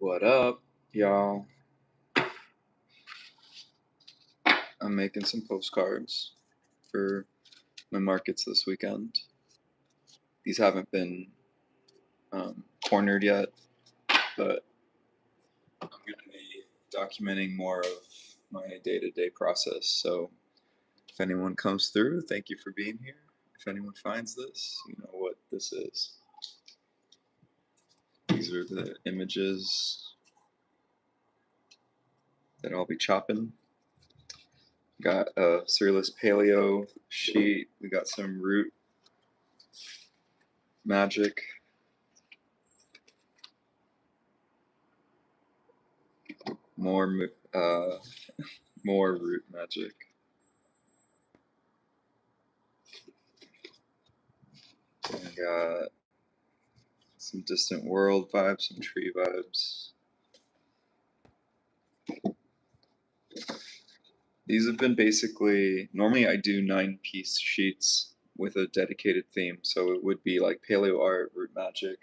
What up, y'all? I'm making some postcards for my markets this weekend. These haven't been cornered yet, but I'm going to be documenting more of my day-to-day process. So if anyone comes through, thank you for being here. If anyone finds this, you know what this is. These are the images that I'll be chopping. Got a Surrealist Paleo sheet. We got some root magic. More more root magic. I got some distant world vibes, some tree vibes. These have been basically, normally I do 9-piece sheets with a dedicated theme. So it would be like paleo art, root magic,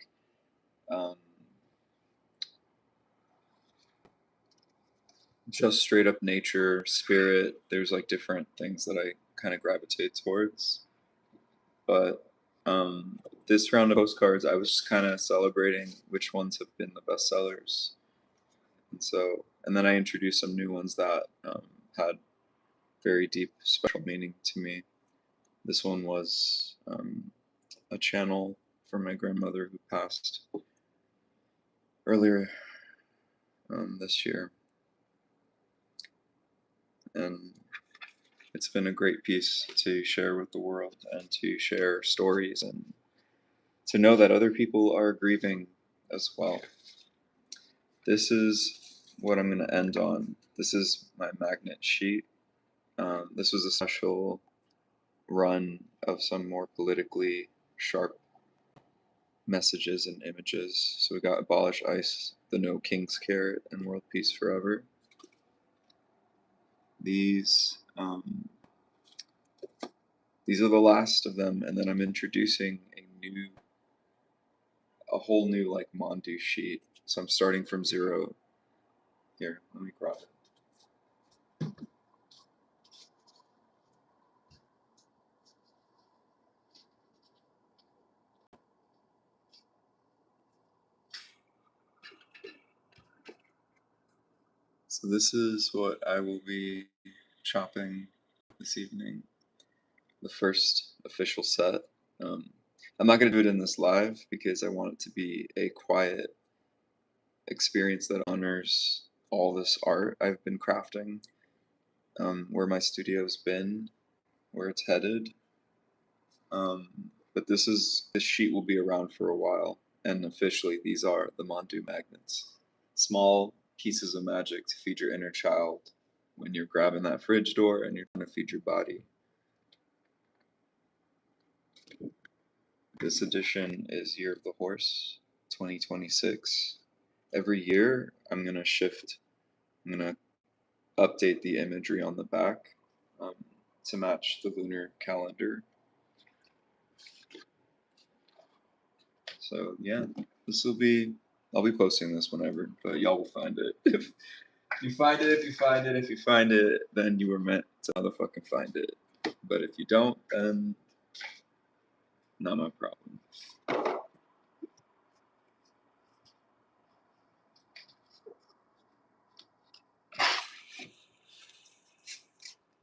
just straight up nature, spirit. There's like different things that I kind of gravitate towards. But this round of postcards, I was just kind of celebrating which ones have been the best sellers. And then I introduced some new ones that had very deep, special meaning to me. This one was a channel for my grandmother who passed earlier this year. And it's been a great piece to share with the world and to share stories and to know that other people are grieving as well. This is what I'm going to end on. This is my magnet sheet. This was a special run of some more politically sharp messages and images. So we got Abolish ICE, the No King's Carrot, and World Peace Forever. These are the last of them, and then I'm introducing a whole new like Mondu sheet. So I'm starting from zero. Here, let me grab it. So this is what I will be chopping this evening. The first official set. I'm not going to do it in this live because I want it to be a quiet experience that honors all this art I've been crafting, where my studio's been, where it's headed. But this sheet will be around for a while, and officially these are the Mondu magnets. Small pieces of magic to feed your inner child when you're grabbing that fridge door and you're trying to feed your body. This edition is Year of the Horse, 2026. Every year I'm going to shift. I'm going to update the imagery on the back to match the lunar calendar. So yeah, I'll be posting this whenever, but y'all will find it. If you find it, then you were meant to motherfucking find it. But if you don't, then not my problem.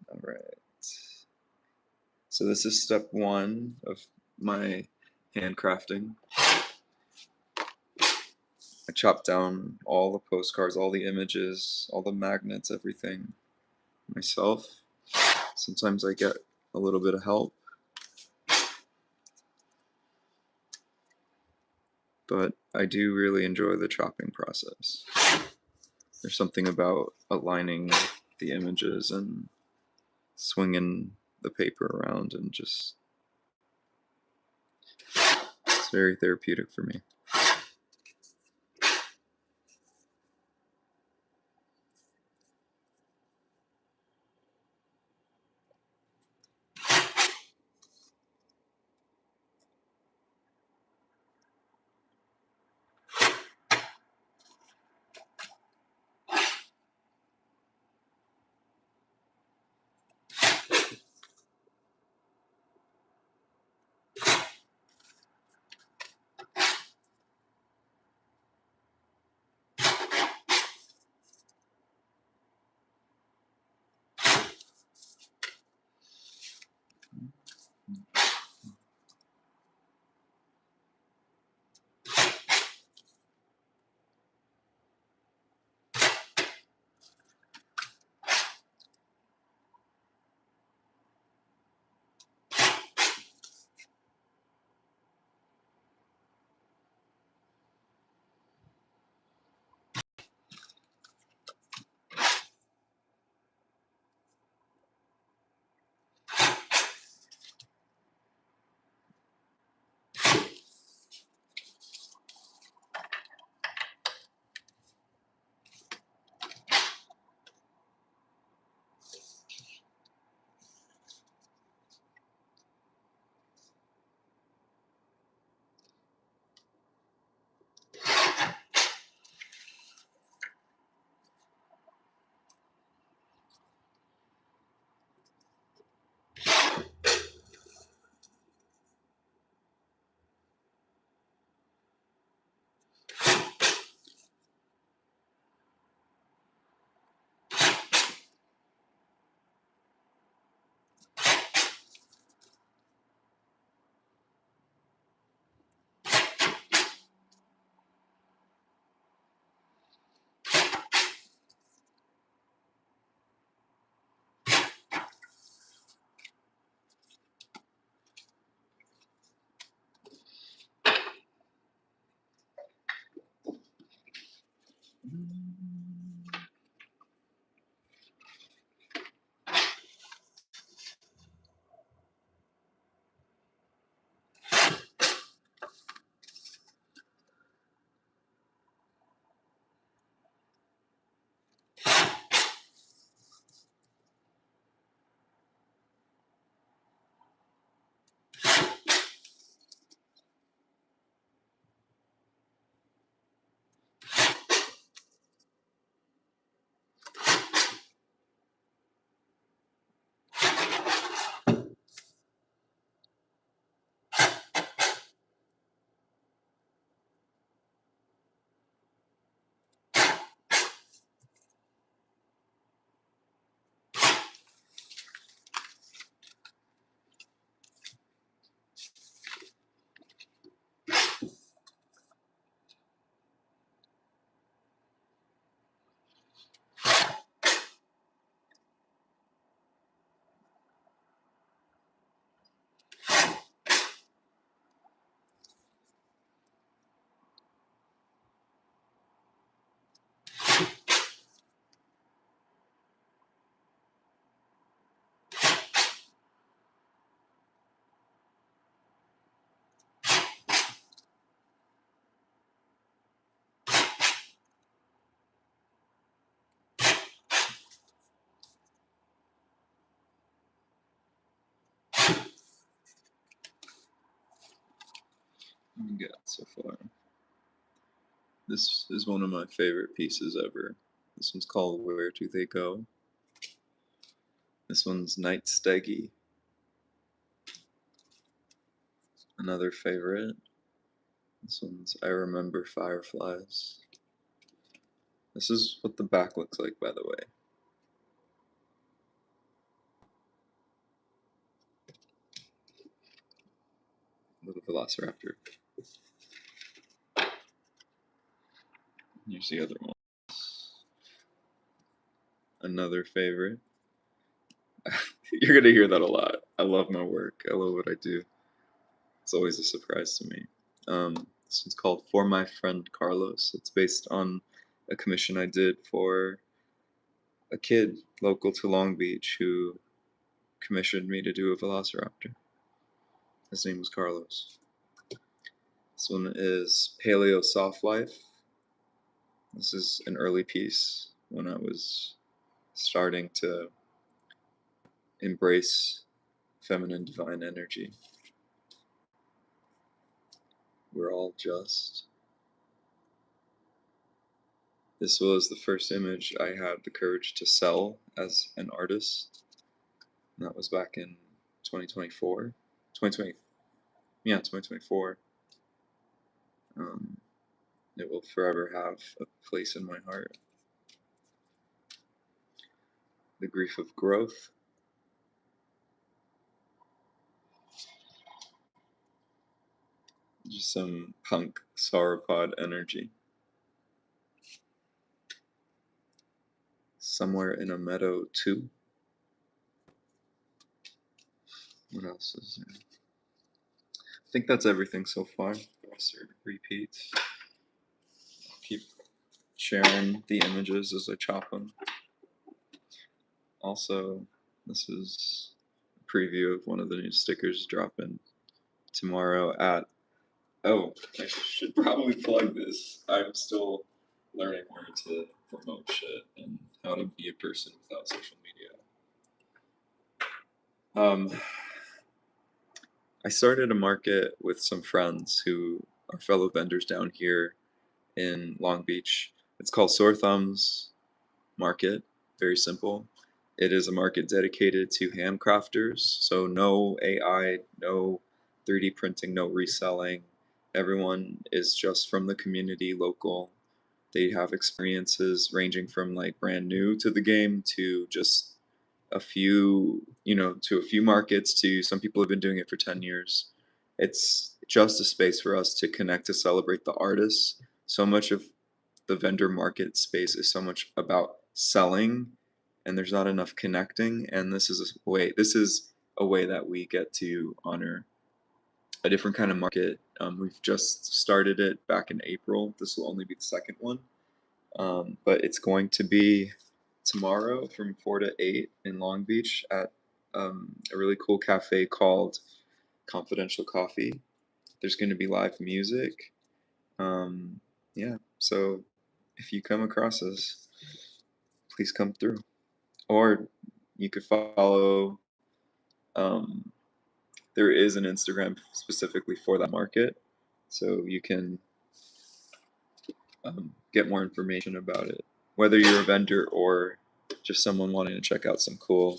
All right. So this is step one of my handcrafting. I chopped down all the postcards, all the images, all the magnets, everything myself. Sometimes I get a little bit of help, but I do really enjoy the chopping process. There's something about aligning the images and swinging the paper around, and just it's very therapeutic for me. we get so far. This is one of my favorite pieces ever. This one's called Where Do They Go? This one's Night Steggy. Another favorite. This one's I Remember Fireflies. This is what the back looks like, by the way. Little Velociraptor. Here's the other one. Another favorite. You're gonna hear that a lot. I love my work. I love what I do. It's always a surprise to me. This one's called For My Friend Carlos. It's based on a commission I did for a kid local to Long Beach who commissioned me to do a velociraptor. His name was Carlos. This one is Paleo Soft Life. This is an early piece when I was starting to embrace feminine divine energy. We're all just. This was the first image I had the courage to sell as an artist. And that was back in 2024. 2020, yeah, 2024. It will forever have a place in my heart. The grief of growth. Just some punk sauropod energy. Somewhere in a meadow too. What else is there? I think that's everything so far. The rest are repeats. I'll keep sharing the images as I chop them. Also, this is a preview of one of the new stickers dropping tomorrow at. Oh, I should probably plug this. I'm still learning where to promote shit and how to be a person without social media. I started a market with some friends who are fellow vendors down here in Long Beach. It's called Sore Thumbs Market. Very simple. It is a market dedicated to handcrafters. So no AI, no 3D printing, no reselling. Everyone is just from the community, local. They have experiences ranging from like brand new to the game to just a few, to a few markets to some people have been doing it for 10 years. It's just a space for us to connect, to celebrate the artists. So much of the vendor market space is so much about selling and there's not enough connecting, and this is a way that we get to honor a different kind of market. We've just started it back in April. This will only be the second one, but it's going to be tomorrow from 4 to 8 in Long Beach at a really cool cafe called Confidential Coffee. There's going to be live music. Yeah, so if you come across us, please come through. Or you could follow, um, there is an Instagram specifically for that market, so you can get more information about it, whether you're a vendor or just someone wanting to check out some cool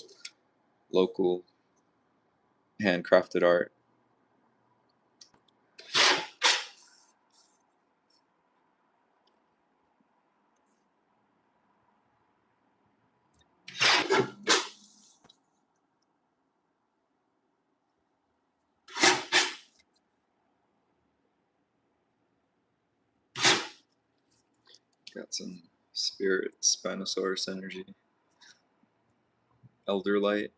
local handcrafted art. Got some spirit Spinosaurus energy. Elder light.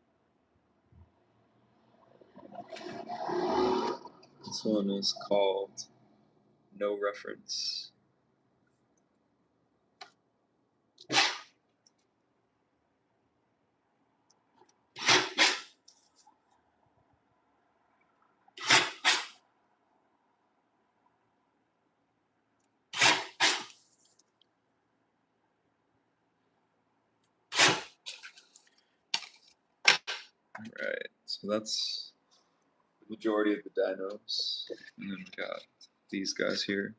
This one is called No Reference. Alright, so that's the majority of the dinos. And then we got these guys here.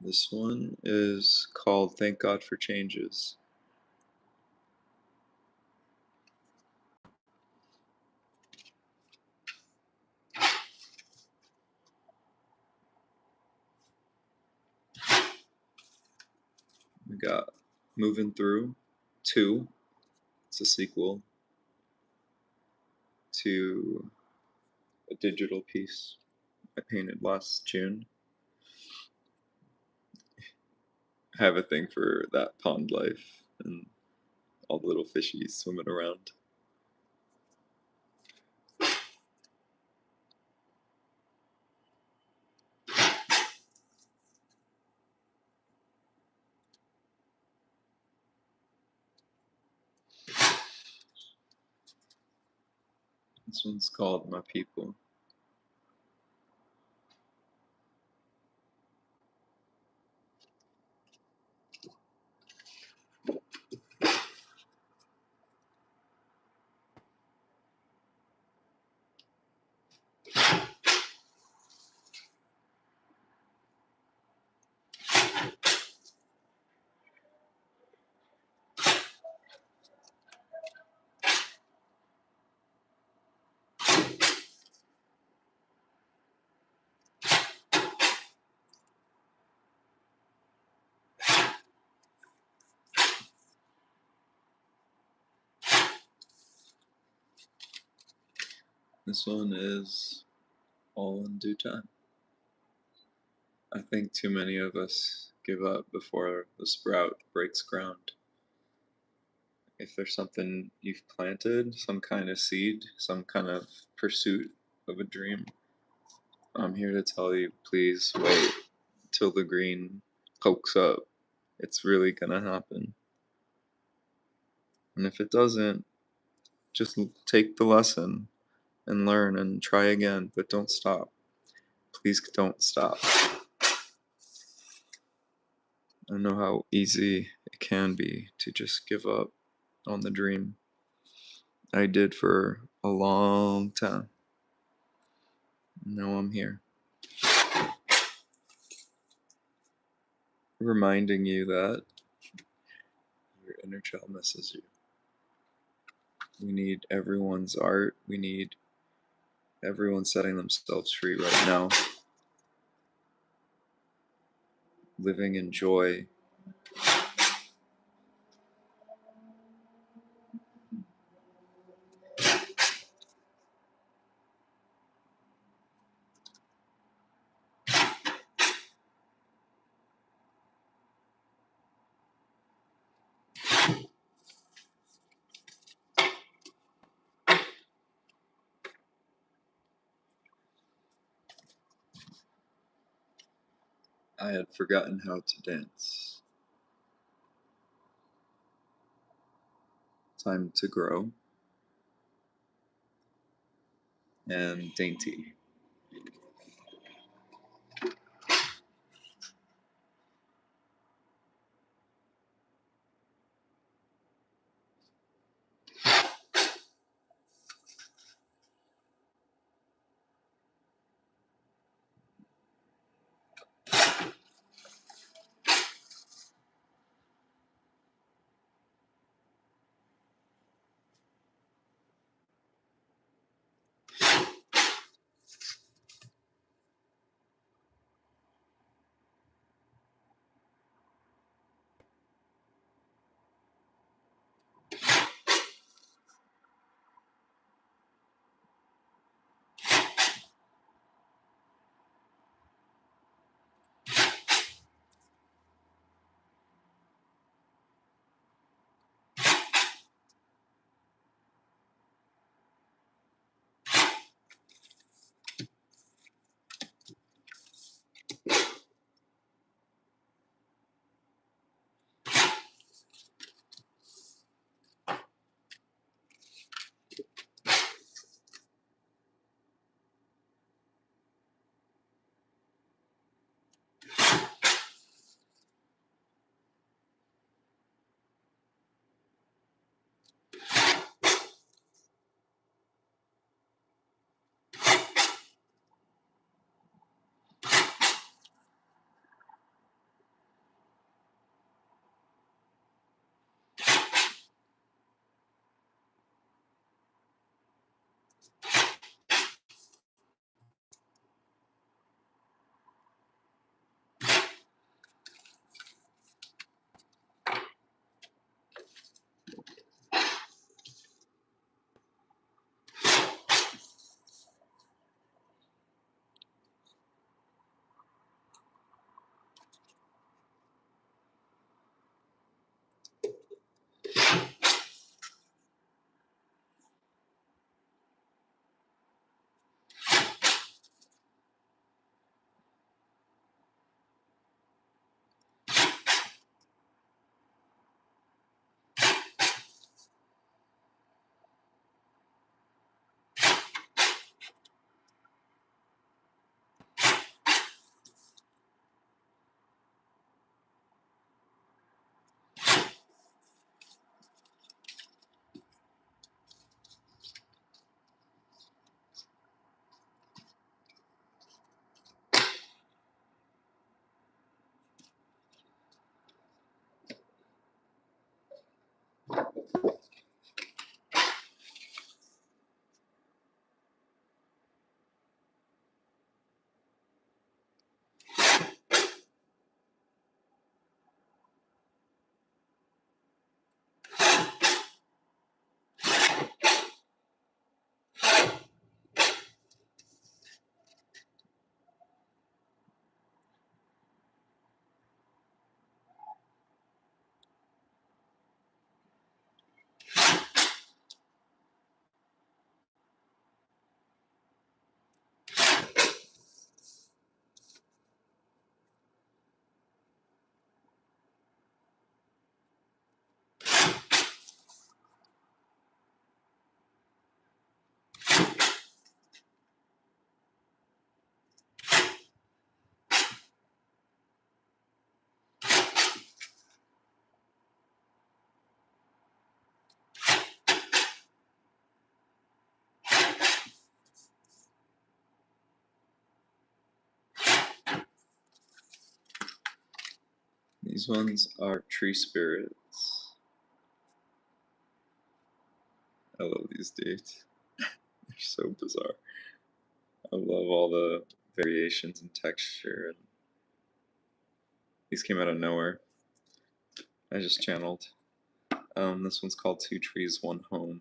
This one is called Thank God for Changes. We got Moving Through 2. It's a sequel to a digital piece I painted last June. I have a thing for that pond life and all the little fishies swimming around. This one's called My People. This one is All in Due Time. I think too many of us give up before the sprout breaks ground. If there's something you've planted, some kind of seed, some kind of pursuit of a dream, I'm here to tell you, please wait till the green pokes up. It's really gonna happen. And if it doesn't, just take the lesson and learn and try again, but don't stop. Please don't stop. I know how easy it can be to just give up on the dream. I did for a long time. Now I'm here. Reminding you that your inner child misses you. We need everyone's art. We need everyone setting themselves free right now. Living in joy. I had forgotten how to dance. Time to grow. And dainty. These ones are tree spirits. I love these dudes. They're so bizarre. I love all the variations in texture. And these came out of nowhere. I just channeled. This one's called Two Trees, One Home.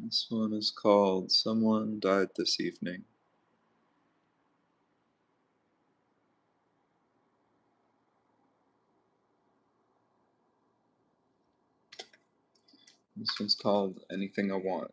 This one is called Someone Died This Evening. This one's called Anything I Want.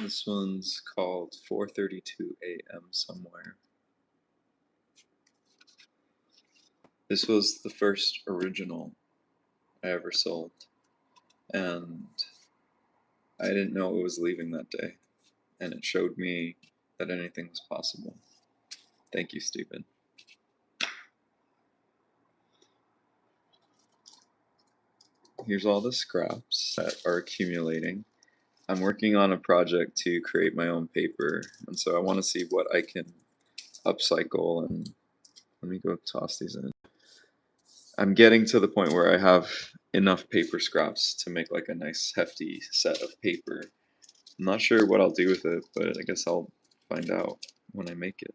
This one's called 4:32 a.m. Somewhere. This was the first original I ever sold, and I didn't know it was leaving that day, and it showed me that anything was possible. Thank you, Stephen. Here's all the scraps that are accumulating. I'm working on a project to create my own paper, and so I want to see what I can upcycle. And let me go toss these in. I'm getting to the point where I have enough paper scraps to make like a nice hefty set of paper. I'm not sure what I'll do with it, but I guess I'll find out when I make it.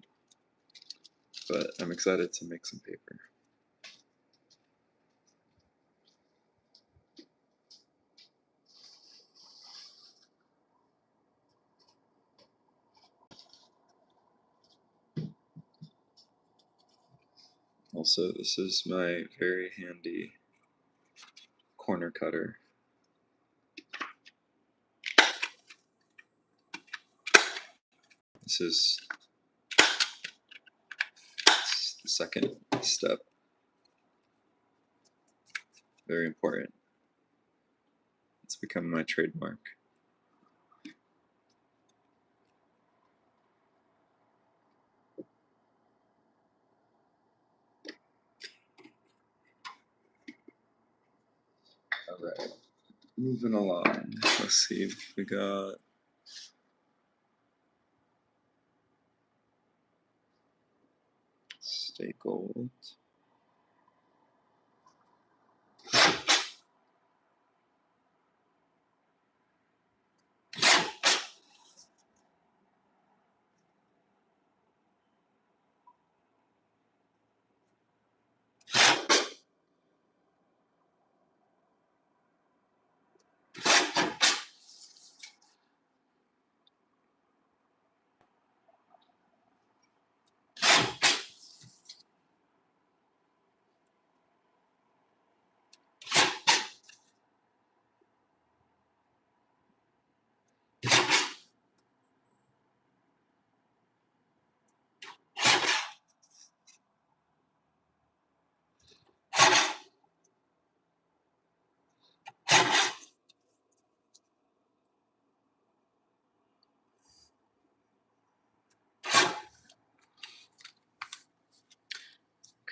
But I'm excited to make some paper. Also, this is my very handy corner cutter. This is the second step. Very important. It's become my trademark. Alright, moving along. Let's see if we got Stay Gold.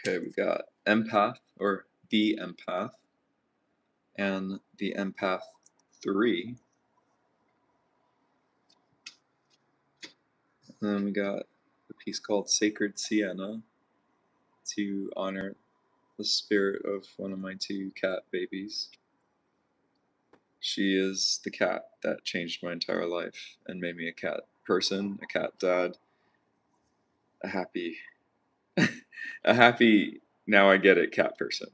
Okay, we got Empath, or The Empath, and the Empath 3. And then we got a piece called Sacred Sienna to honor the spirit of one of my two cat babies. She is the cat that changed my entire life and made me a cat person, a cat dad, a happy, a happy, now I get it, cat person.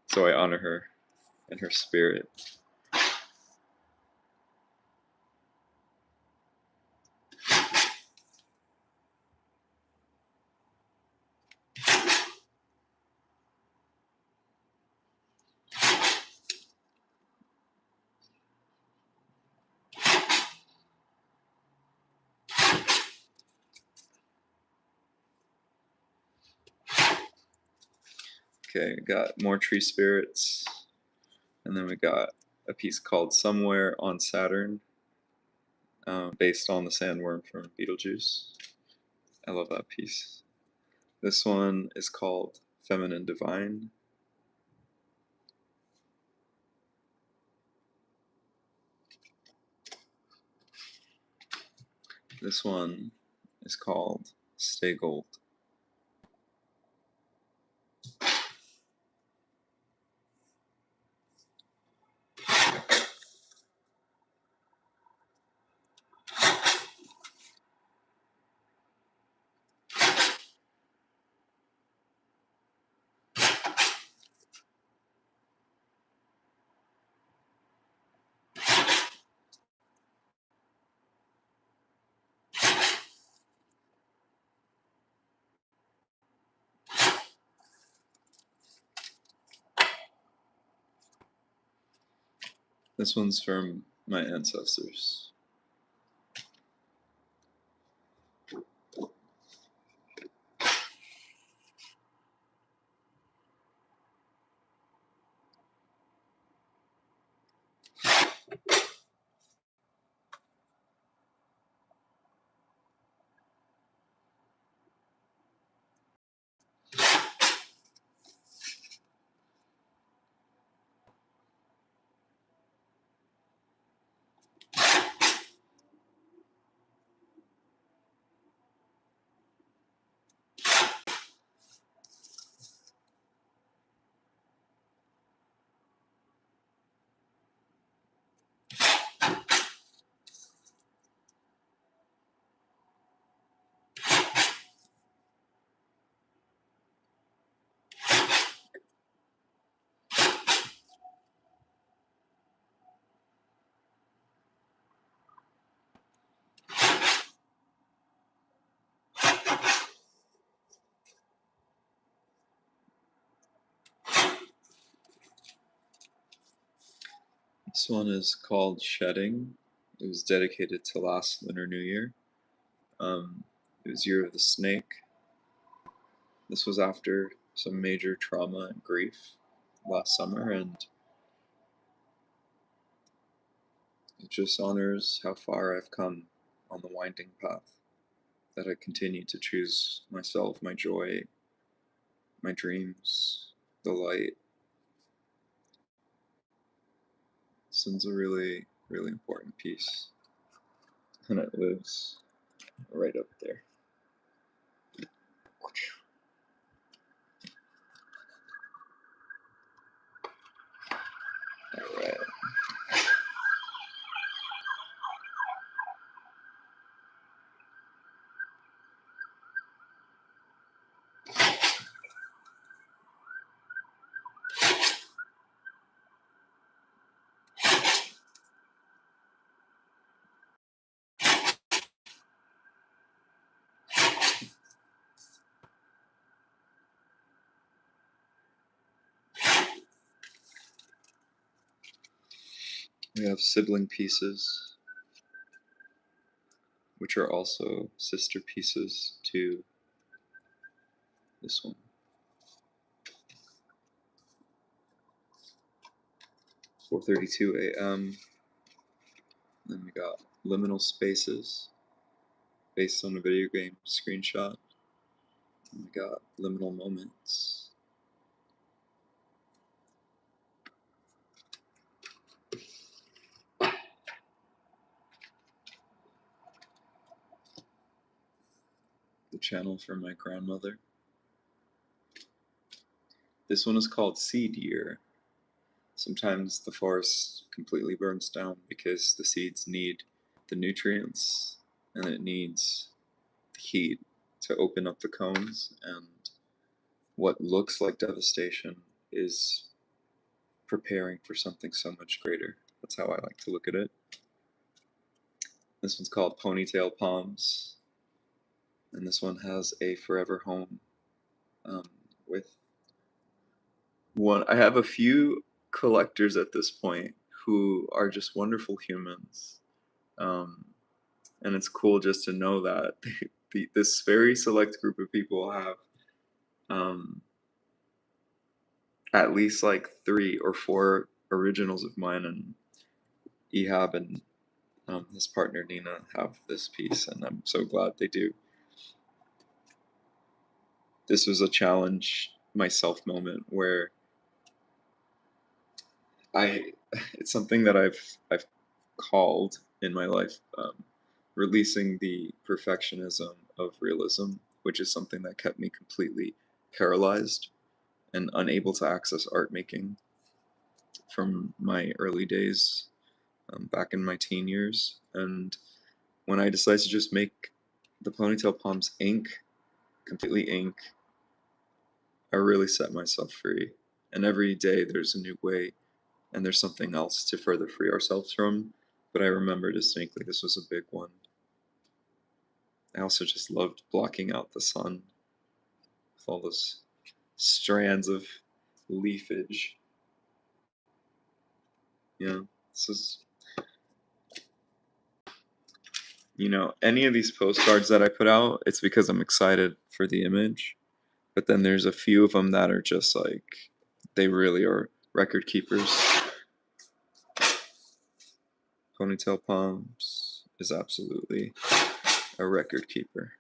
So I honor her and her spirit. Okay, we got more tree spirits, and then we got a piece called Somewhere on Saturn, based on the sandworm from Beetlejuice. I love that piece. This one is called Feminine Divine. This one is called Stay Gold. This one's from my ancestors. This one is called Shedding. It was dedicated to last Lunar New Year. It was Year of the Snake. This was after some major trauma and grief last summer, and it just honors how far I've come on the winding path. That I continue to choose myself, my joy, my dreams, the light. This one's a really, really important piece, and it lives right up there. All right. We have sibling pieces, which are also sister pieces to this one. 4:32 a.m. Then we got liminal spaces based on a video game screenshot. And we got liminal moments. channel from my grandmother. This one is called Seed Year. Sometimes the forest completely burns down because the seeds need the nutrients and it needs the heat to open up the cones, and what looks like devastation is preparing for something so much greater. That's how I like to look at it. This one's called Ponytail Palms, and this one has a forever home with one. I have a few collectors at this point who are just wonderful humans, um, and it's cool just to know that this very select group of people have um, at least like 3 or 4 originals of mine, and Ehab and his partner Nina have this piece, and I'm so glad they do. This was a challenge myself moment where I it's something that I've called in my life, releasing the perfectionism of realism, which is something that kept me completely paralyzed and unable to access art making from my early days, back in my teen years. And when I decided to just make the Ponytail Palms ink, completely ink, I really set myself free. And every day there's a new way and there's something else to further free ourselves from. But I remember distinctly this was a big one. I also just loved blocking out the sun with all those strands of leafage. Yeah, this is, any of these postcards that I put out, it's because I'm excited for the image. But then there's a few of them that are just like, they really are record keepers. Ponytail Palms is absolutely a record keeper.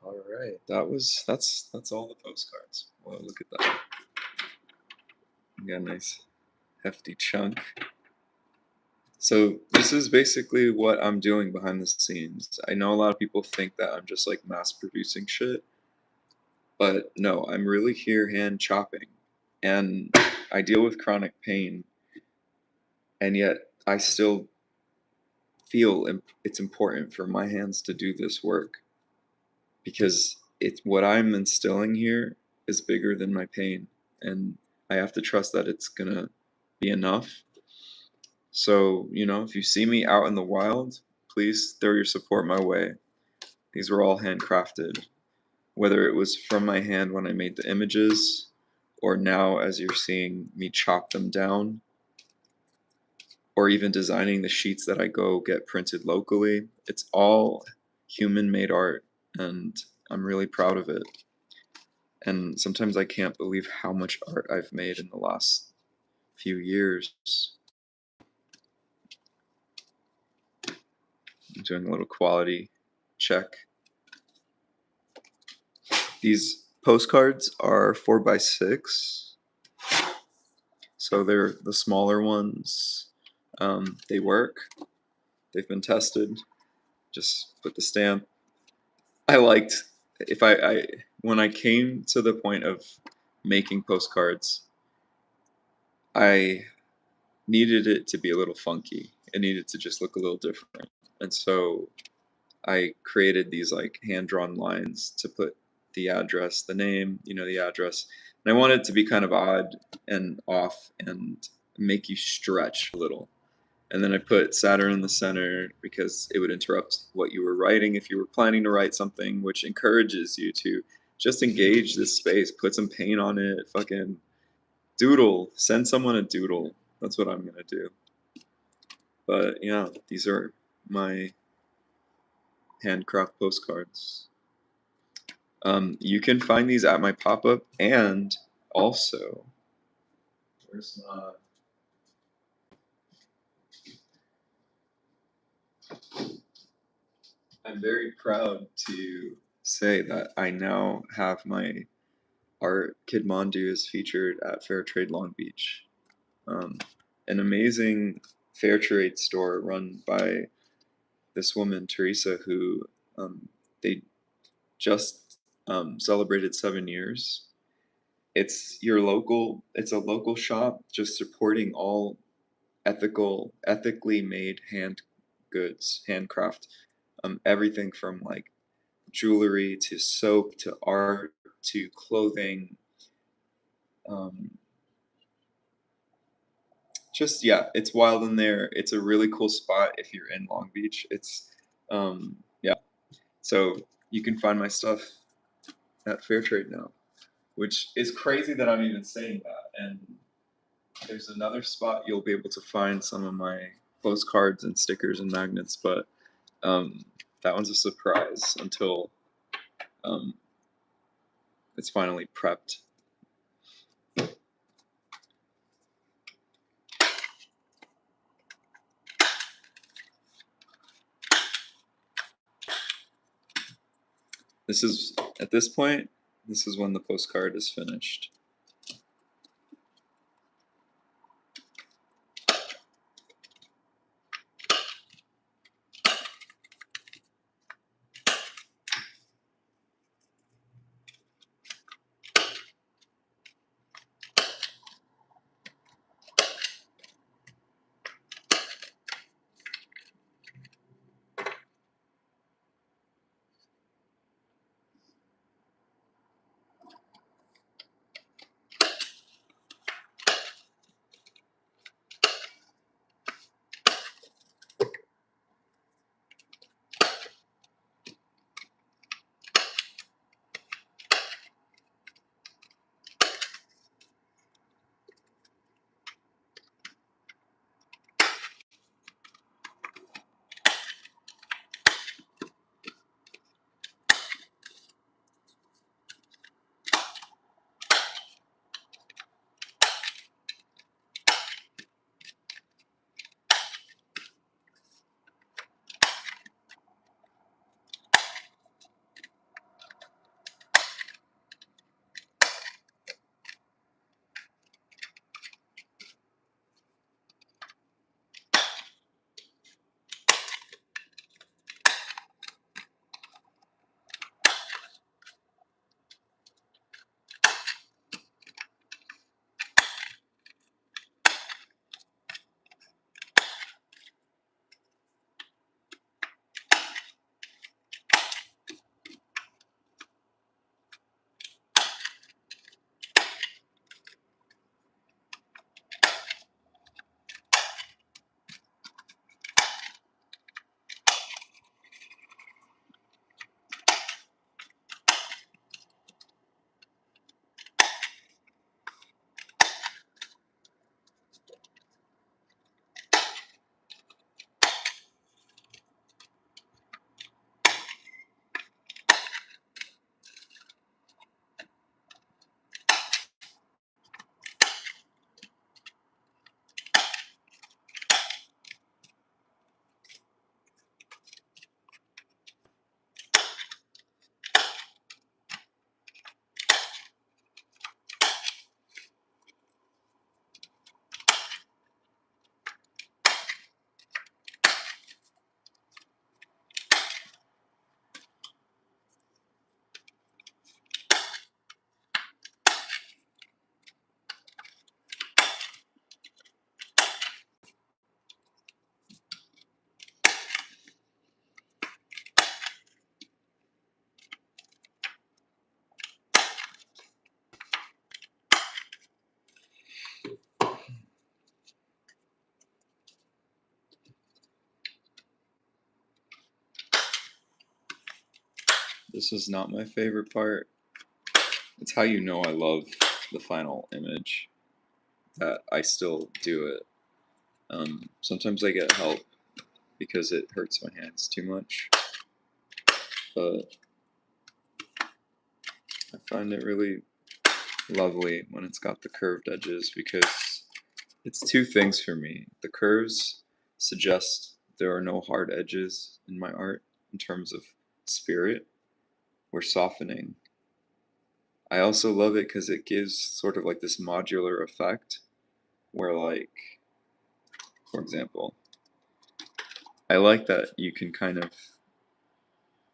All right, that's all the postcards. Well, look at that. We got a nice hefty chunk. So this is basically what I'm doing behind the scenes. I know a lot of people think that I'm just like mass producing shit, but no, I'm really here hand chopping. And I deal with chronic pain, and yet I still feel it's important for my hands to do this work, because it's what I'm instilling here is bigger than my pain, and I have to trust that it's gonna be enough. So, if you see me out in the wild, please throw your support my way. These were all handcrafted, whether it was from my hand when I made the images, or now as you're seeing me chop them down, or even designing the sheets that I go get printed locally. It's all human-made art, and I'm really proud of it. And sometimes I can't believe how much art I've made in the last few years. I'm doing a little quality check. These postcards are 4x6, so they're the smaller ones. They work. They've been tested. Just put the stamp. I liked if I when I came to the point of making postcards, I needed it to be a little funky. It needed to just look a little different, and so I created these like hand-drawn lines to put the address, the name, the address. And I wanted it to be kind of odd and off and make you stretch a little. And then I put Saturn in the center because it would interrupt what you were writing if you were planning to write something, which encourages you to just engage this space, put some paint on it, fucking doodle, send someone a doodle. That's what I'm gonna do. But yeah, these are my handcraft postcards. You can find these at my pop-up, and also, where's my I'm very proud to say that I now have my art Kidmandu is featured at Fair Trade Long Beach, um, an amazing fair trade store run by this woman Teresa, who they just celebrated 7 years. It's a local shop just supporting all ethically made hand goods, handcraft, everything from like jewelry to soap to art to clothing. Um, just yeah, it's wild in there. It's a really cool spot if you're in Long Beach. Yeah, so you can find my stuff at Fairtrade now, which is crazy that I'm even saying that. And there's another spot you'll be able to find some of my postcards and stickers and magnets, but um, that one's a surprise until um, it's finally prepped. This is at this point. This is when the postcard is finished. This is not my favorite part. It's how you know I love the final image that I still do it. Sometimes I get help because it hurts my hands too much, but I find it really lovely when it's got the curved edges because it's two things for me. The curves suggest there are no hard edges in my art, in terms of spirit. We're softening. I also love it because it gives sort of like this modular effect where, like, for example, I like that you can kind of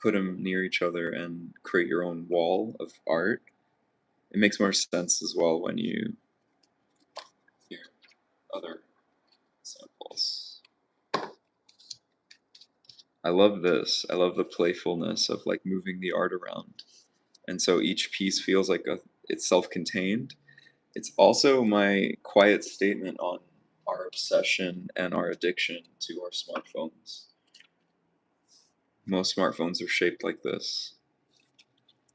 put them near each other and create your own wall of art. It makes more sense as well when you hear other samples. I love this. I love the playfulness of like moving the art around. And so each piece feels like it's self-contained. It's also my quiet statement on our obsession and our addiction to our smartphones. Most smartphones are shaped like this.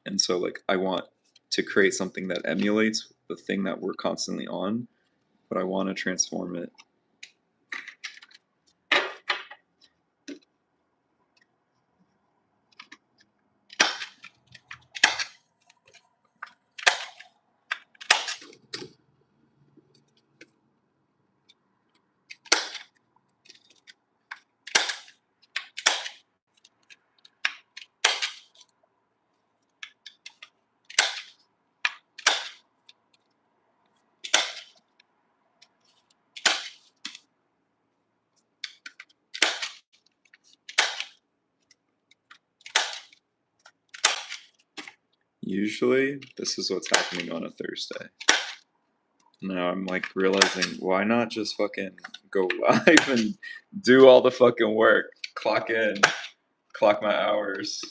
And so like I want to create something that emulates the thing that we're constantly on, but I want to transform it. Usually, this is what's happening on a Thursday. Now I'm like realizing, why not just fucking go live and do all the fucking work? Clock in, clock my hours.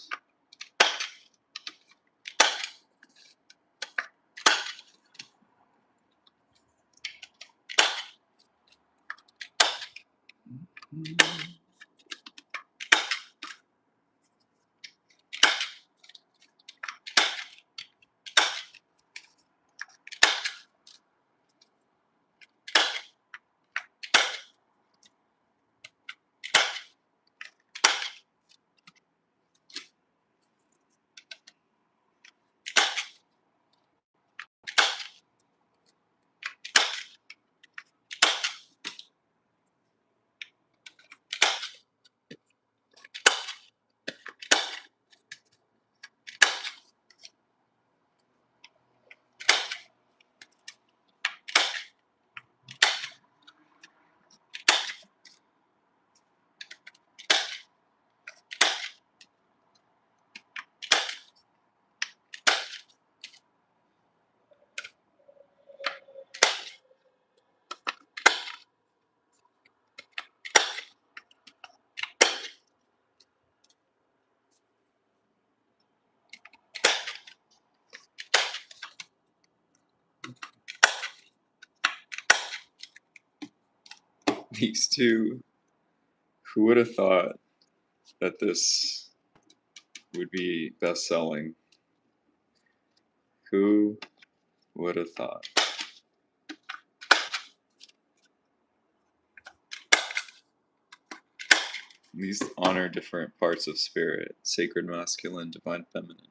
These two, who would have thought that this would be best selling? Who would have thought? These honor different parts of spirit: sacred masculine, divine feminine.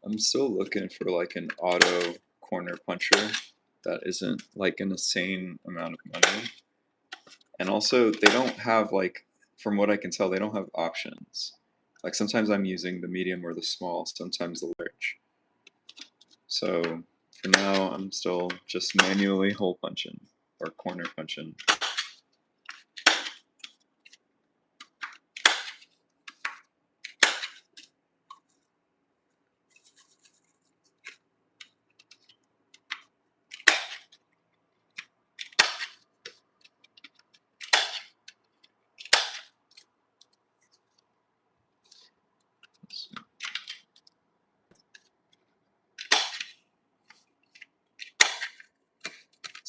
I'm still looking for like an auto corner puncher that isn't like an insane amount of money. And also, they don't have like, from what I can tell, they don't have options. Like sometimes I'm using the medium or the small, sometimes the large. So for now, I'm still just manually hole punching or corner punching.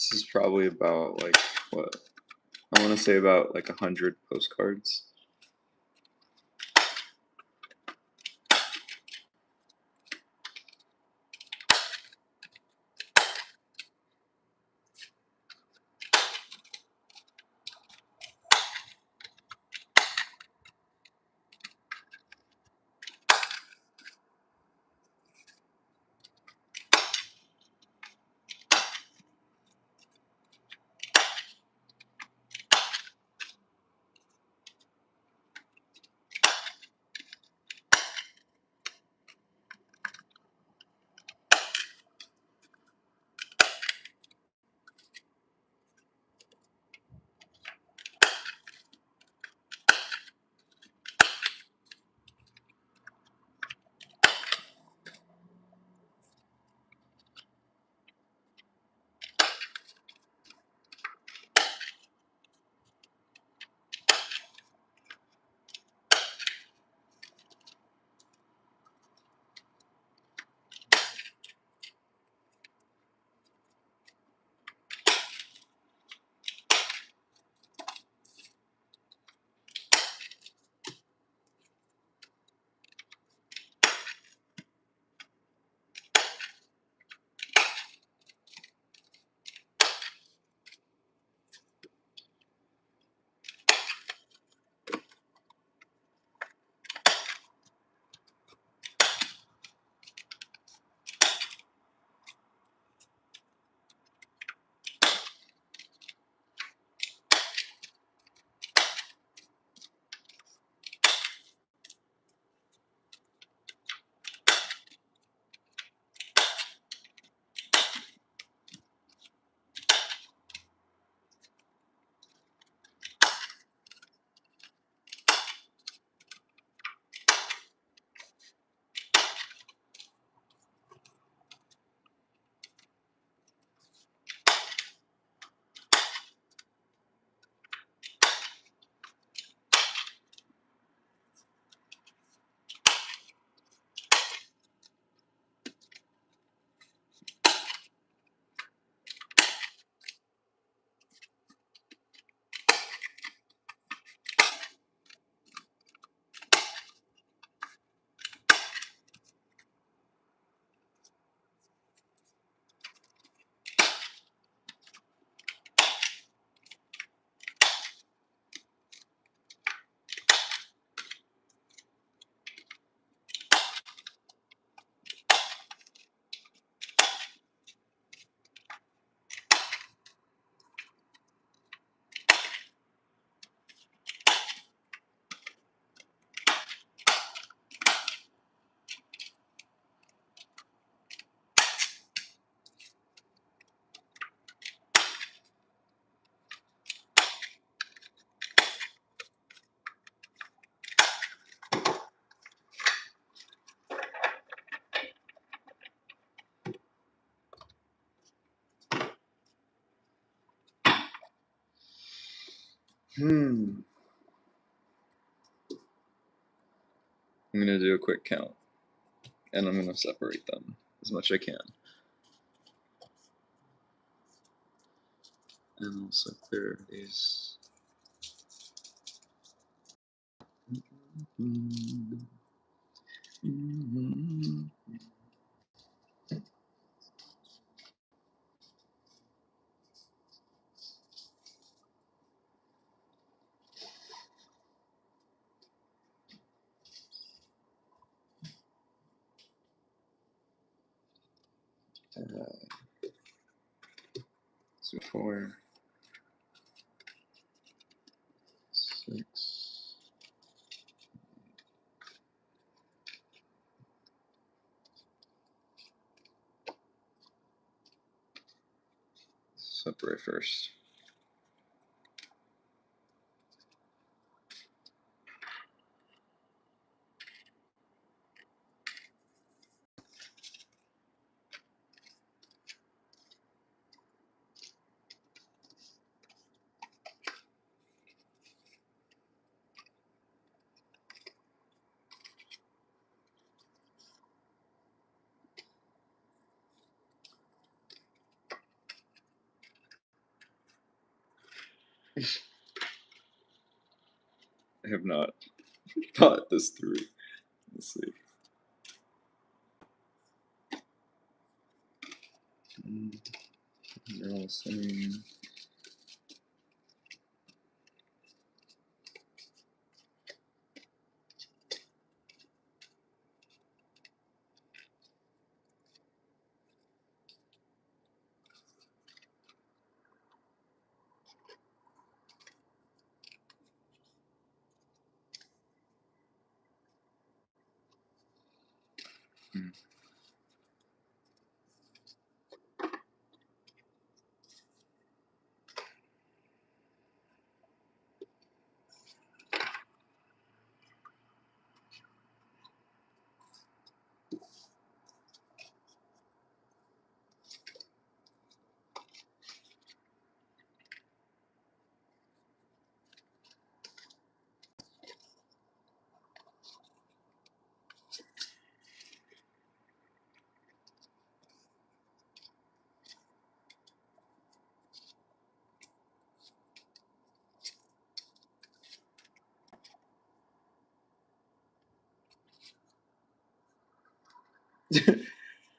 This is probably about like what I want to say about like 100 postcards. I'm gonna do a quick count, and I'm gonna separate them as much as I can, and also clear these. So 4, 6. Separate first. I have not thought this through. Let's see. They're all the same.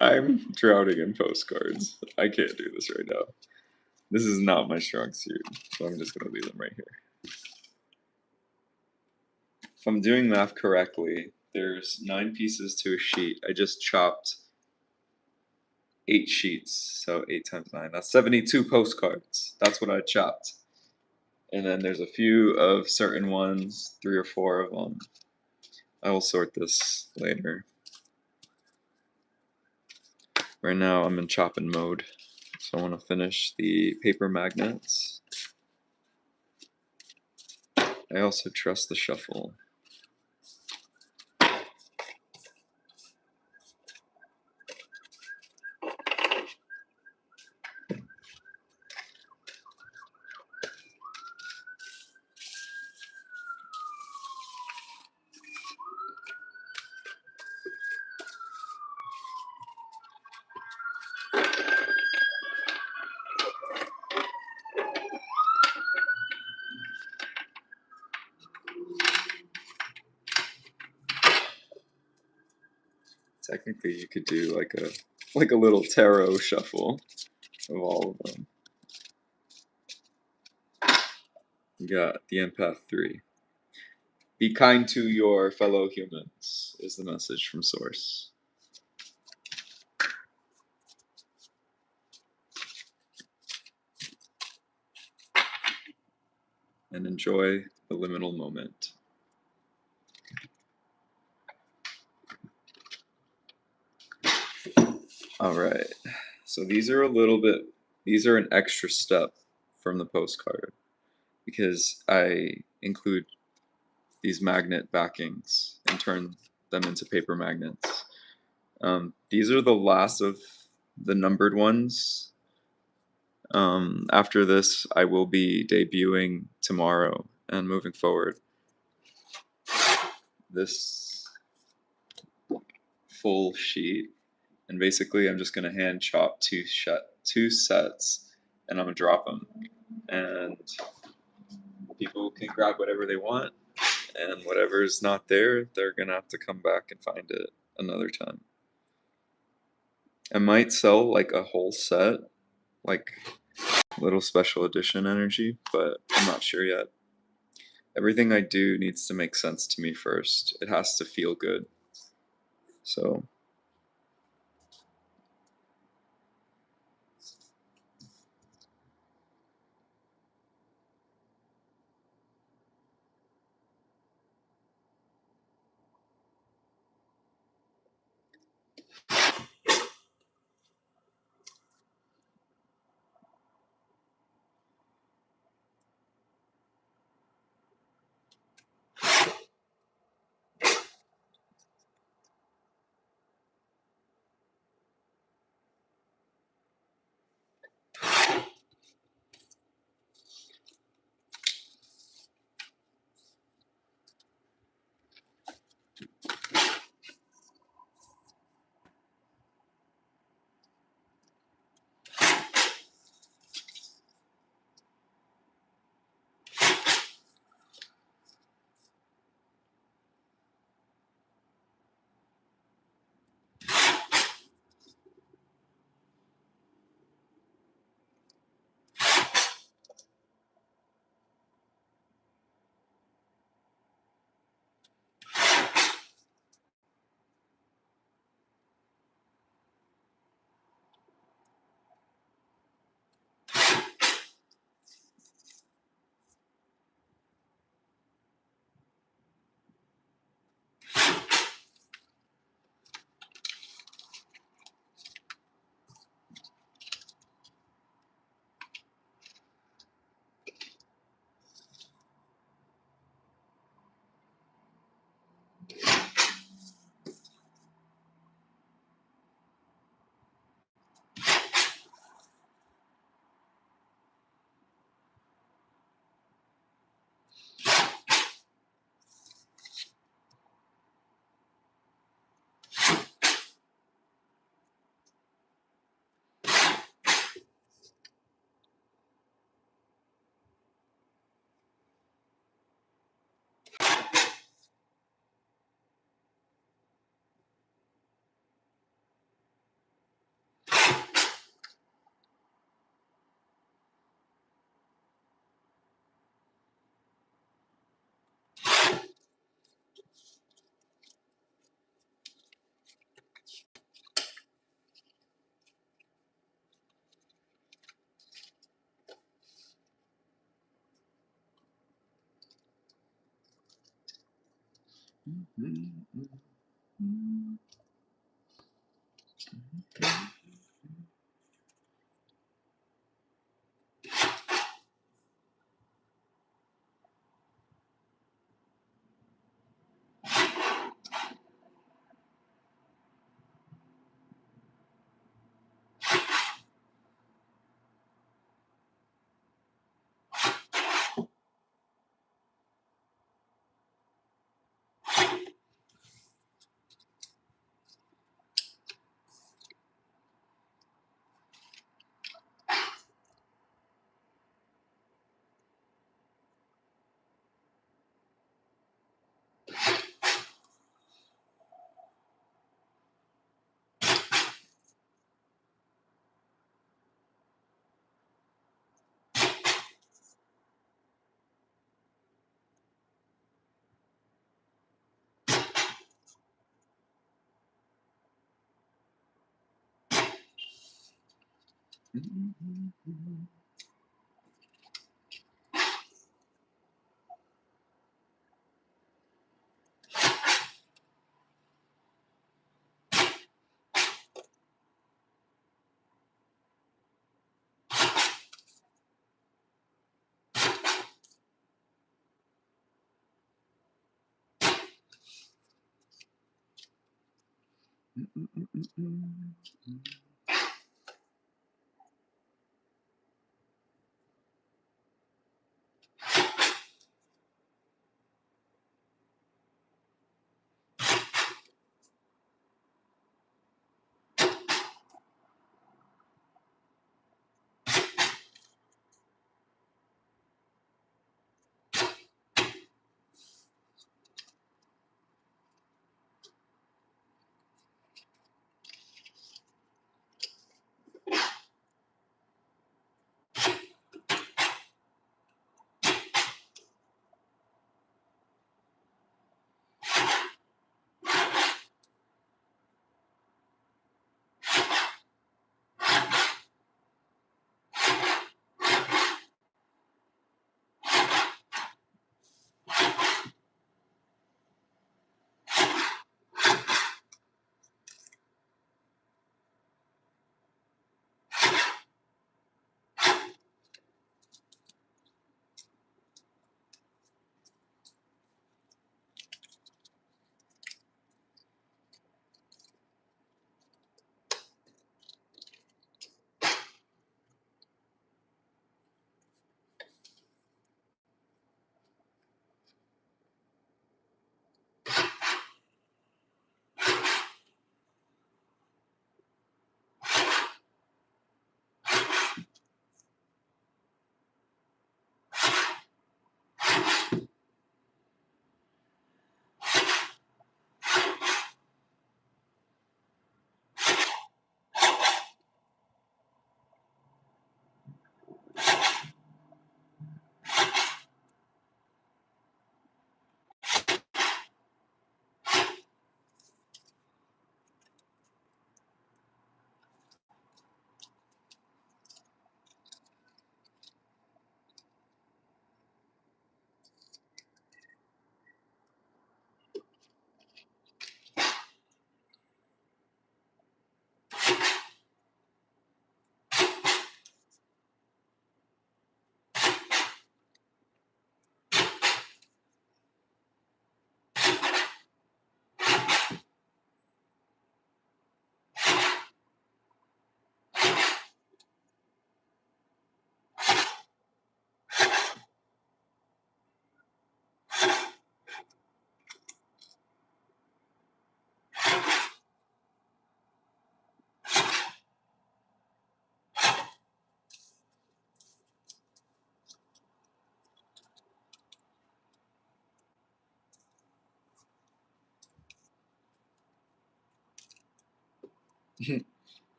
I'm drowning in postcards. I can't do this right now. This is not my strong suit, so I'm just going to leave them right here. If I'm doing math correctly, there's 9 pieces to a sheet. I just chopped 8 sheets, so 8 times 9. That's 72 postcards. That's what I chopped. And then there's a few of certain ones, 3 or 4 of them. I will sort this later. Right now I'm in chopping mode, so I want to finish the paper magnets. I also trust the shuffle. Technically, you could do like a little tarot shuffle of all of them. You got the empath 3. Be kind to your fellow humans is the message from Source. And enjoy the liminal moment. All right. So these are an extra step from the postcard because I include these magnet backings and turn them into paper magnets. These are the last of the numbered ones. After this, I will be debuting tomorrow and moving forward. This full sheet, and basically I'm just gonna hand chop 2 sets, and I'm gonna drop them, and people can grab whatever they want, and whatever's not there, they're gonna have to come back and find it another time. I might sell like a whole set, like little special edition energy, but I'm not sure yet. Everything I do needs to make sense to me first. It has to feel good. So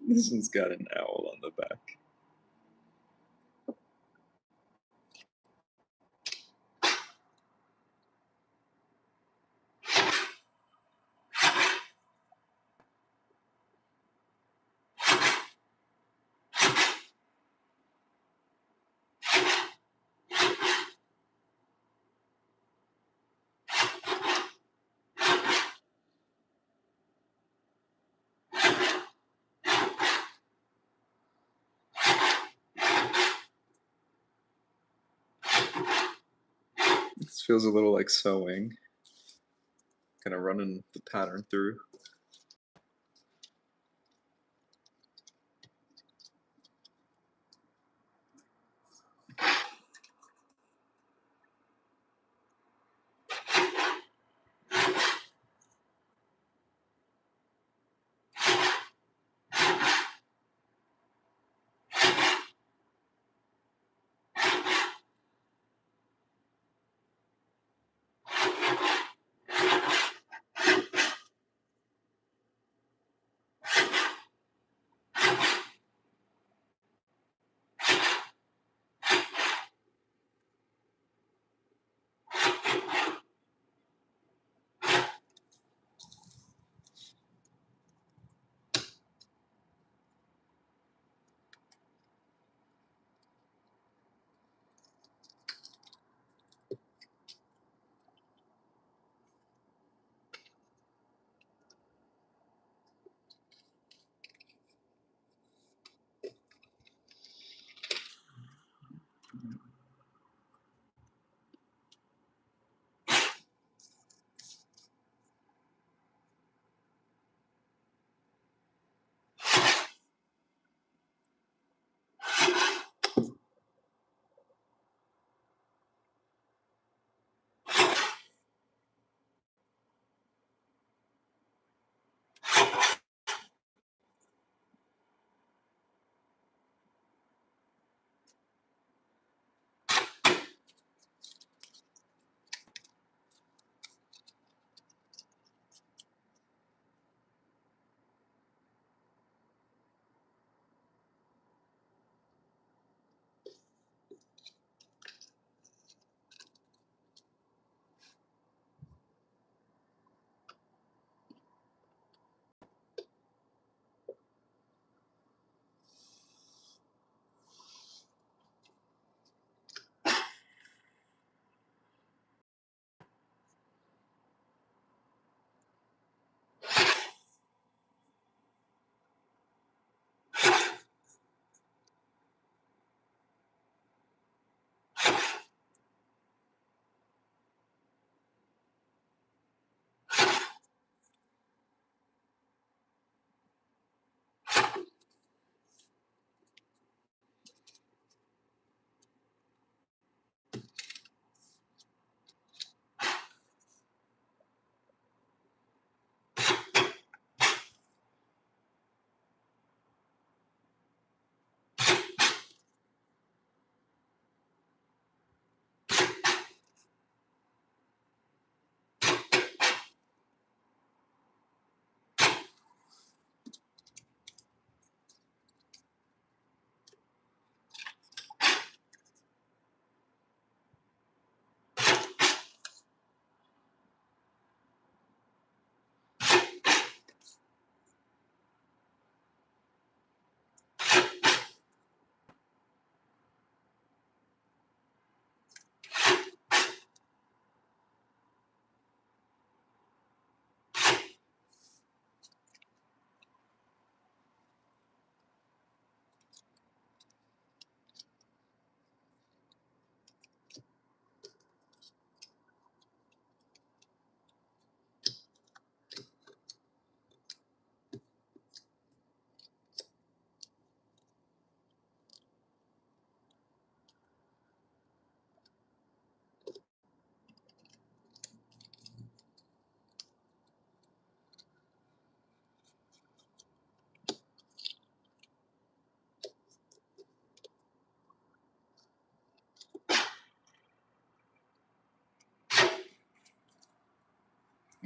This one's got an owl on the back. This feels a little like sewing. Kind of running the pattern through.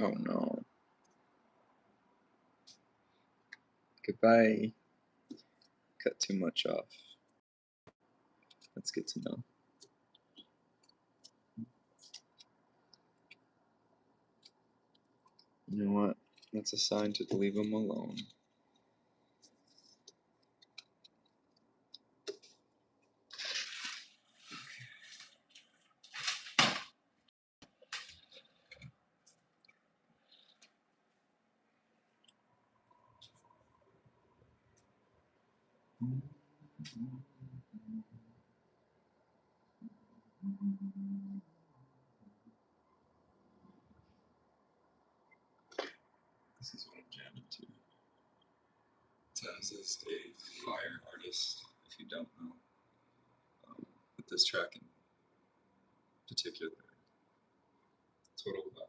Oh no. Goodbye. Cut too much off. That's good to know. You know what? That's a sign to leave them alone. ran into. Taz is a fire artist, if you don't know. But this track in particular, total vibe.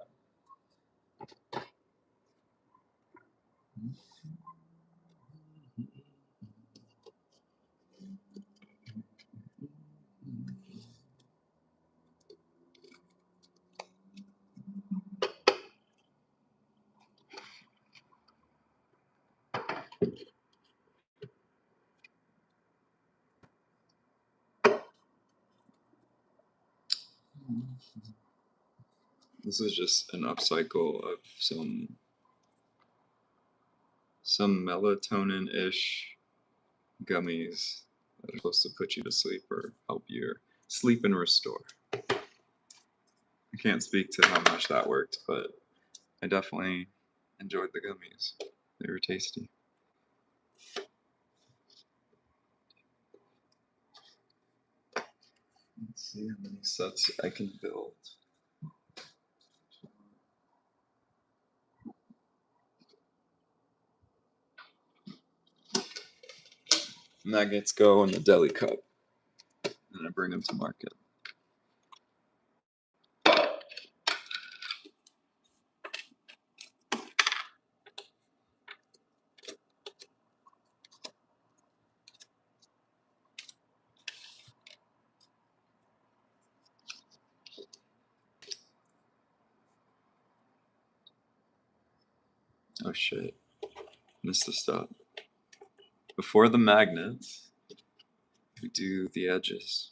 This is just an upcycle of some melatonin-ish gummies that are supposed to put you to sleep or help you sleep and restore. I can't speak to how much that worked, but I definitely enjoyed the gummies. They were tasty. Let's see how many sets I can build. Nuggets go in the deli cup, and I bring them to market. Oh shit, missed the step. Before the magnets, we do the edges.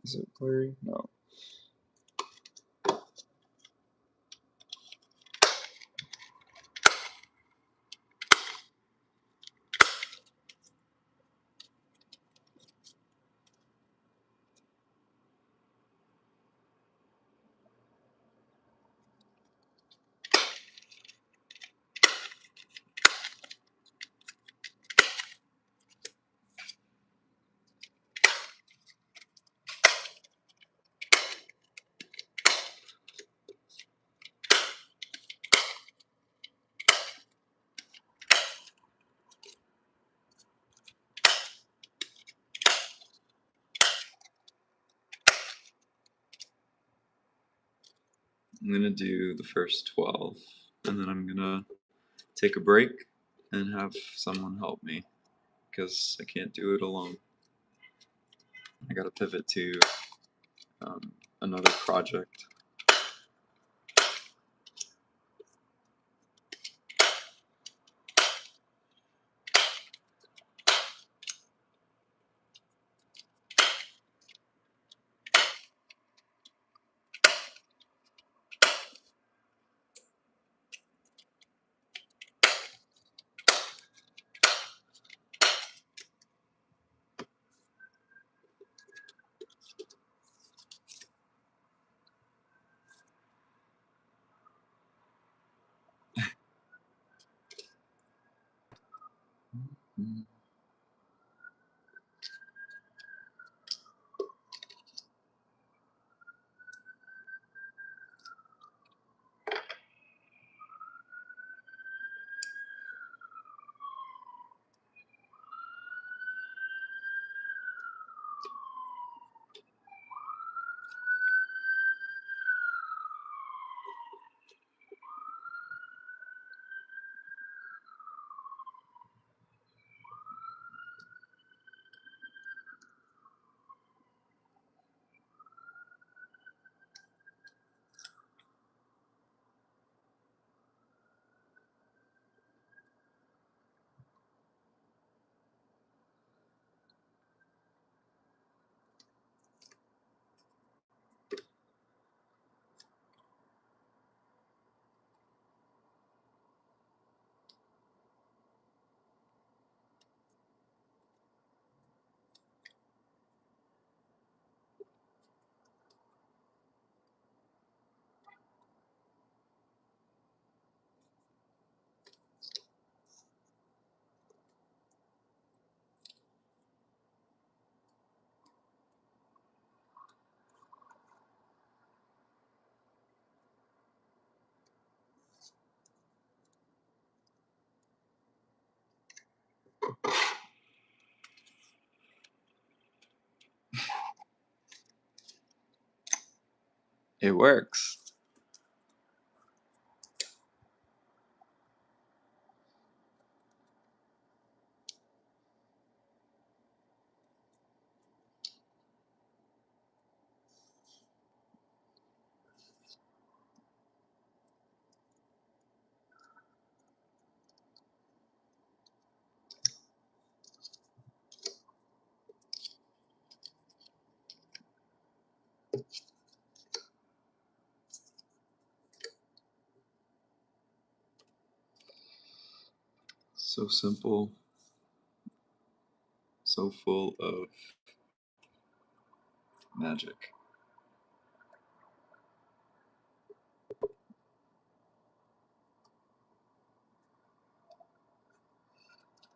Is it blurry? No. I'm gonna do the first 12, and then I'm gonna take a break and have someone help me because I can't do it alone. I gotta pivot to another project. It works. So simple, so full of magic.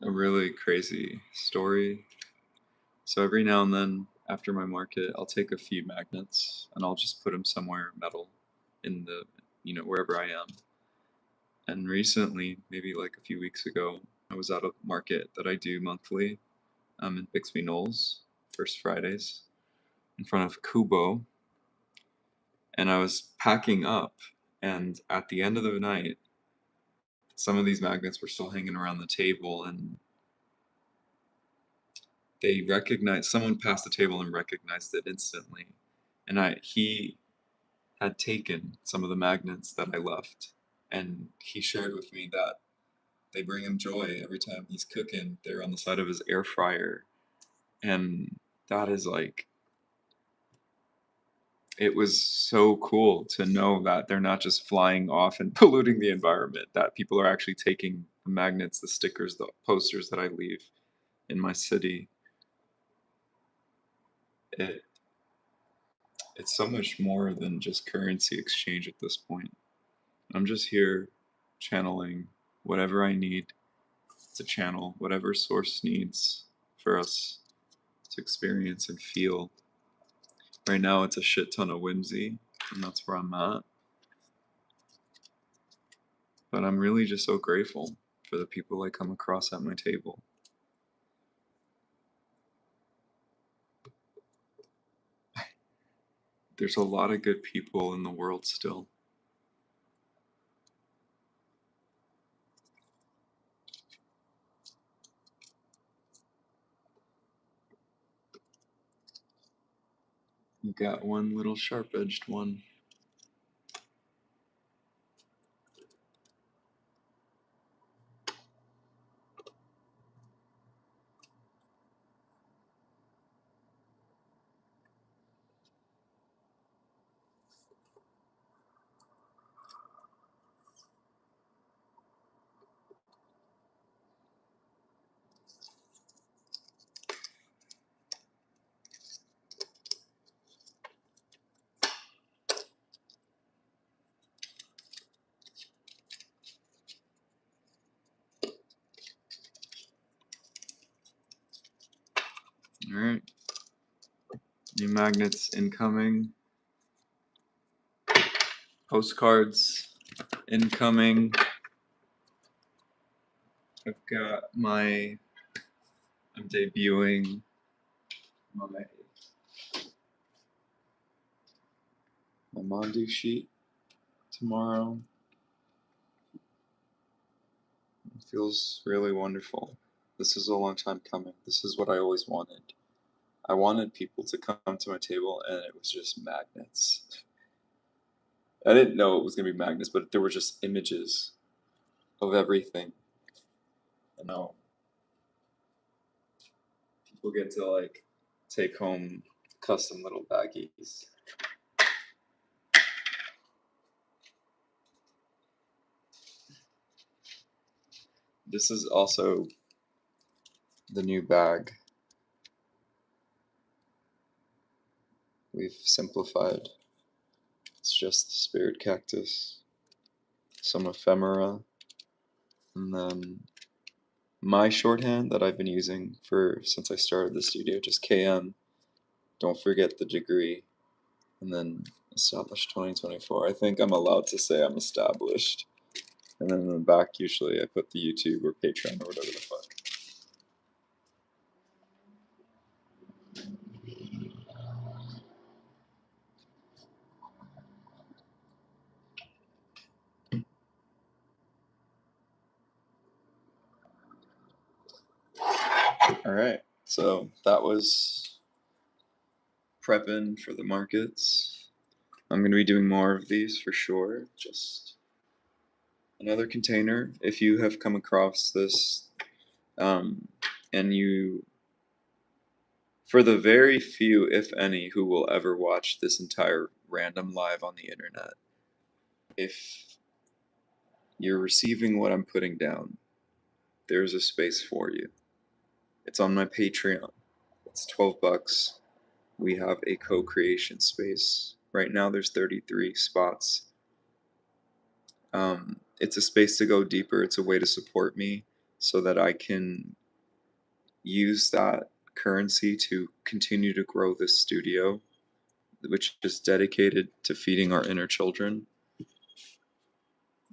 A really crazy story. So every now and then after my market, I'll take a few magnets and I'll just put them somewhere metal in the, wherever I am. And recently, maybe like a few weeks ago, I was at a market that I do monthly in Bixby Knolls, first Fridays, in front of Kubo. And I was packing up, and at the end of the night, some of these magnets were still hanging around the table, and someone passed the table and recognized it instantly. And he had taken some of the magnets that I left, and he shared with me that they bring him joy every time he's cooking. They're on the side of his air fryer, and that is like, it was so cool to know that they're not just flying off and polluting the environment, that people are actually taking the magnets, the stickers, the posters that I leave in my city. It it's so much more than just currency exchange at this point. I'm just here channeling whatever I need to channel, whatever source needs for us to experience and feel. Right now, it's a shit ton of whimsy, and that's where I'm at. But I'm really just so grateful for the people I come across at my table. There's a lot of good people in the world still. You got one little sharp-edged one. All right. New magnets incoming. Postcards incoming. I'm debuting my Mondu sheet tomorrow. It feels really wonderful. This is a long time coming. This is what I always wanted. I wanted people to come to my table and it was just magnets. I didn't know it was going to be magnets, but there were just images of everything. And now people get to like take home custom little baggies. This is also the new bag we've simplified. It's just the spirit cactus, some ephemera, and then my shorthand that I've been using since I started the studio, just KM. Don't forget the degree, and then established 2024. I think I'm allowed to say I'm established. And then in the back, usually I put the YouTube or Patreon or whatever the fuck. All right. So that was prepping for the markets. I'm going to be doing more of these for sure. Just another container. If you have come across this, um, and you, for the very few, if any, who will ever watch this entire random live on the internet, if you're receiving what I'm putting down, there's a space for you. It's on my Patreon. It's $12. We have a co-creation space. Right now there's 33 spots. It's a space to go deeper. It's a way to support me so that I can use that currency to continue to grow this studio, which is dedicated to feeding our inner children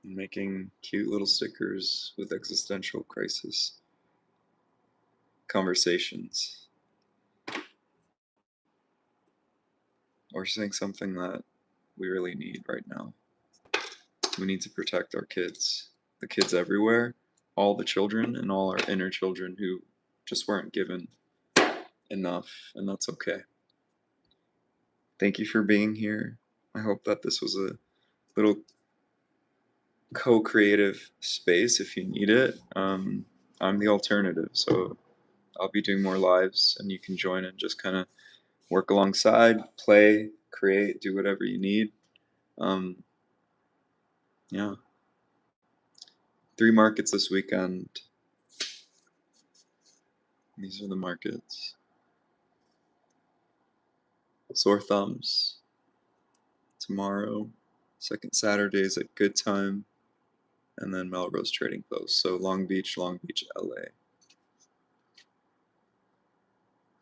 and making cute little stickers with existential crisis conversations, or saying something that we really need right now. We need to protect our kids, the kids everywhere, all the children, and all our inner children who just weren't given enough, and that's okay. Thank you for being here. I hope that this was a little co-creative space if you need it. I'm the alternative, so I'll be doing more lives, and you can join and just kind of work alongside, play, create, do whatever you need. Um, yeah, 3 markets this weekend. These are the markets. Sore thumbs tomorrow. Second Saturday is at Good Time, and then Melrose Trading Post. So Long Beach, LA.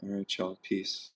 All right, y'all. Peace.